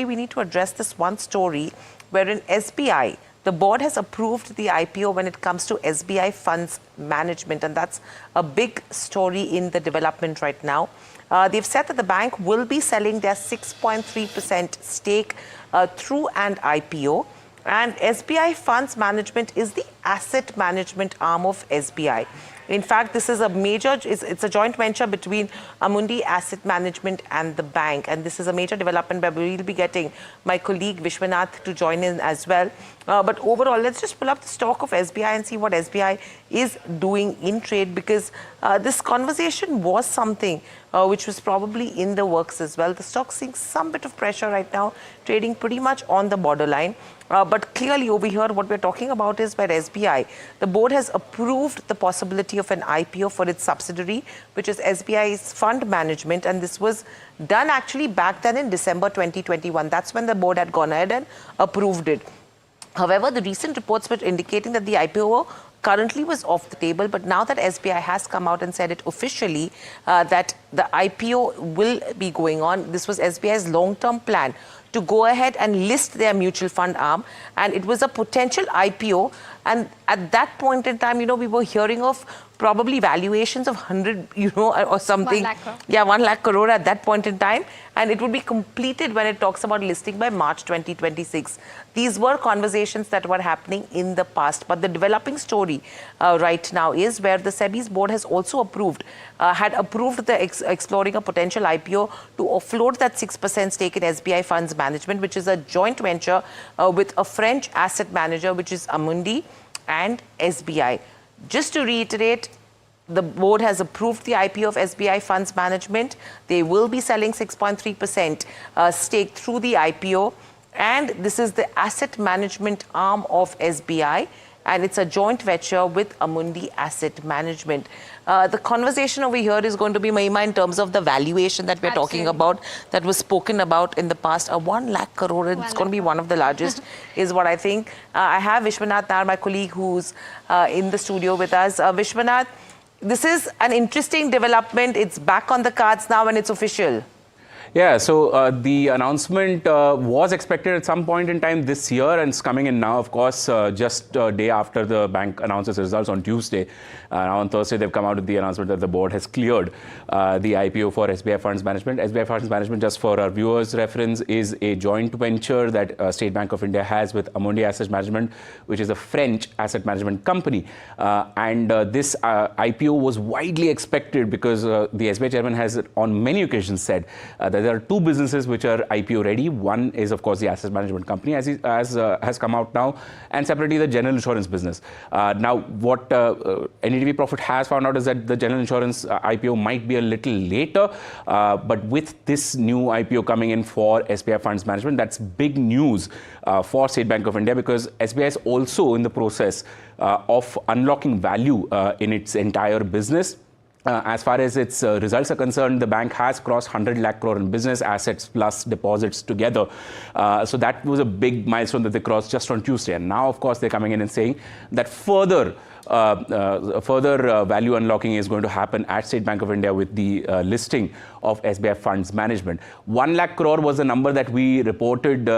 We need to address this one story wherein SBI, the board has approved the IPO when it comes to SBI Funds Management, and that's a big story in the development right now. They've said that the bank will be selling their 6.3% stake through an IPO, and SBI Funds Management is the asset management arm of SBI. In fact, this is a major, it's a joint venture between Amundi Asset Management and the bank. And this is a major development where we'll be getting my colleague Vishwanath to join in as well. But overall, let's just pull up the stock of SBI and see what SBI is doing in trade, because this conversation was something which was probably in the works as well. The stock's seeing some bit of pressure right now, trading pretty much on the borderline. But clearly over here, what we're talking about is where SBI, the board has approved the possibility of an IPO for its subsidiary, which is SBI's fund management. And this was done actually back then in December 2021. That's when the board had gone ahead and approved it. However, the recent reports were indicating that the IPO currently was off the table, but now that SBI has come out and said it officially that the IPO will be going on, this was SBI's long-term plan to go ahead and list their mutual fund arm, and it was a potential IPO. And at that point in time, we were hearing of probably valuations of 100, or something. 1 lakh crore. Yeah, 1 lakh crore at that point in time. And it would be completed when it talks about listing by March 2026. These were conversations that were happening in the past. But the developing story right now is where the SEBI's board has also approved, had approved the exploring a potential IPO to offload that 6% stake in SBI Funds Management, which is a joint venture with a French asset manager, which is Amundi and SBI. Just to reiterate, the board has approved the IPO of SBI Funds Management. They will be selling 6.3% stake through the IPO. And this is the asset management arm of SBI. And it's a joint venture with Amundi Asset Management. The conversation over here is going to be, Mahima, in terms of the valuation that we're talking about, that was spoken about in the past. 1 lakh crore, it's going to be one of the largest, is what I think. I have Vishwanath Nar, my colleague, who's in the studio with us. Vishwanath, this is an interesting development. It's back on the cards now and it's official. Yeah, so the announcement was expected at some point in time this year, and it's coming in now, of course, just a day after the bank announces results on Tuesday. Now on Thursday, they've come out with the announcement that the board has cleared the IPO for SBI Funds Management. SBI Funds Management, just for our viewers' reference, is a joint venture that State Bank of India has with Amundi Asset Management, which is a French asset management company. This IPO was widely expected because the SBI chairman has on many occasions said that there are two businesses which are IPO ready. One is, of course, the asset management company, as has come out now, and separately the general insurance business. Now, what NDTV Profit has found out is that the general insurance IPO might be a little later, but with this new IPO coming in for SBI Funds Management, that's big news for State Bank of India, because SBI is also in the process of unlocking value in its entire business. As far as its results are concerned, the bank has crossed 100 lakh crore in business assets plus deposits together. So that was a big milestone that they crossed just on Tuesday. And now, of course, they're coming in and saying that further value unlocking is going to happen at State Bank of India with the listing of SBI Funds Management. 1 lakh crore was the number that we reported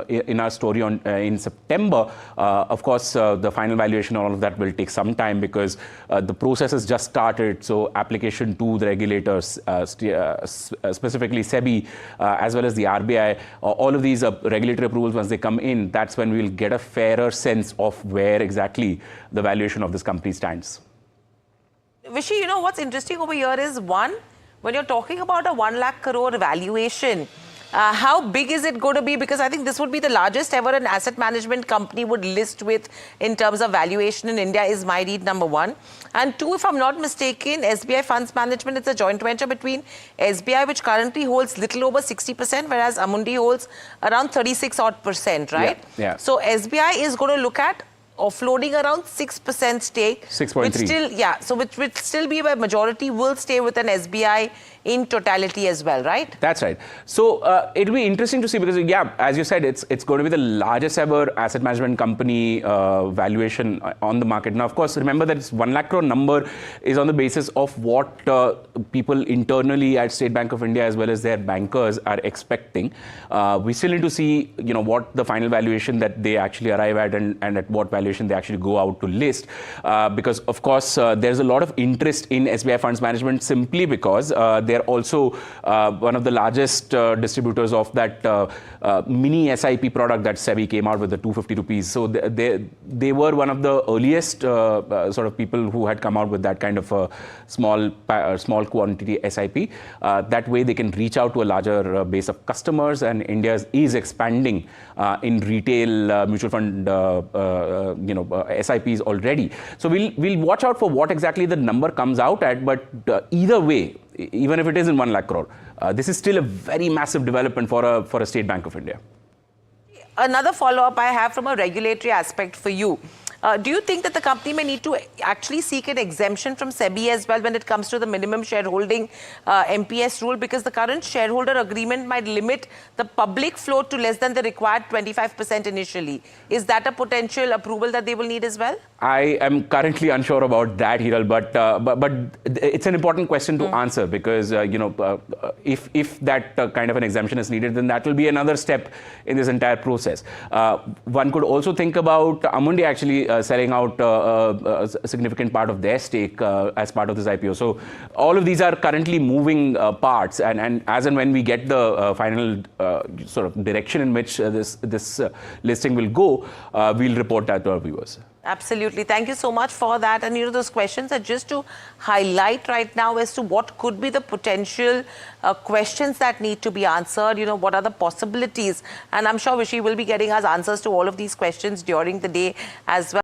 in our story in September. Of course, the final valuation, all of that will take some time because the process has just started. So application to the regulators, specifically SEBI, as well as the RBI, all of these regulatory approvals, once they come in, that's when we'll get a fairer sense of where exactly the valuation of this company stands. Vishy, what's interesting over here is, one, when you're talking about a 1 lakh crore valuation, how big is it going to be? Because I think this would be the largest ever an asset management company would list with in terms of valuation in India, is my read, number one. And two, if I'm not mistaken, SBI Funds Management, it's a joint venture between SBI, which currently holds little over 60%, whereas Amundi holds around 36% right? Yeah. So SBI is going to look at offloading around 6% stake. 6.3. So which will still be where majority will stay with an SBI in totality as well, right? That's right. So it'll be interesting to see because, yeah, as you said, it's going to be the largest ever asset management company valuation on the market. Now, of course, remember that this 1 lakh crore number is on the basis of what people internally at State Bank of India as well as their bankers are expecting. We still need to see, what the final valuation that they actually arrive at and at what valuation they actually go out to list. Because, of course, there's a lot of interest in SBI Funds Management simply because they're also one of the largest distributors of that mini SIP product that SEBI came out with, the 250 rupees. So they were one of the earliest sort of people who had come out with that kind of small quantity SIP. That way they can reach out to a larger base of customers, and India is expanding in retail mutual fund SIPs already. So we'll watch out for what exactly the number comes out at, but either way, even if it is in 1 lakh crore, this is still a very massive development for a State Bank of India. Another follow-up I have from a regulatory aspect for you. Do you think that the company may need to actually seek an exemption from SEBI as well when it comes to the minimum shareholding MPS rule? Because the current shareholder agreement might limit the public float to less than the required 25% initially. Is that a potential approval that they will need as well? I am currently unsure about that, Hiral, but it's an important question to answer because if that kind of an exemption is needed, then that will be another step in this entire process. One could also think about Amundi actually selling out a significant part of their stake as part of this IPO. So all of these are currently moving parts, and as and when we get the final sort of direction in which this listing will go, we'll report that to our viewers. Absolutely. Thank you so much for that. And, those questions are just to highlight right now as to what could be the potential questions that need to be answered. What are the possibilities? And I'm sure Vishy will be getting us answers to all of these questions during the day as well.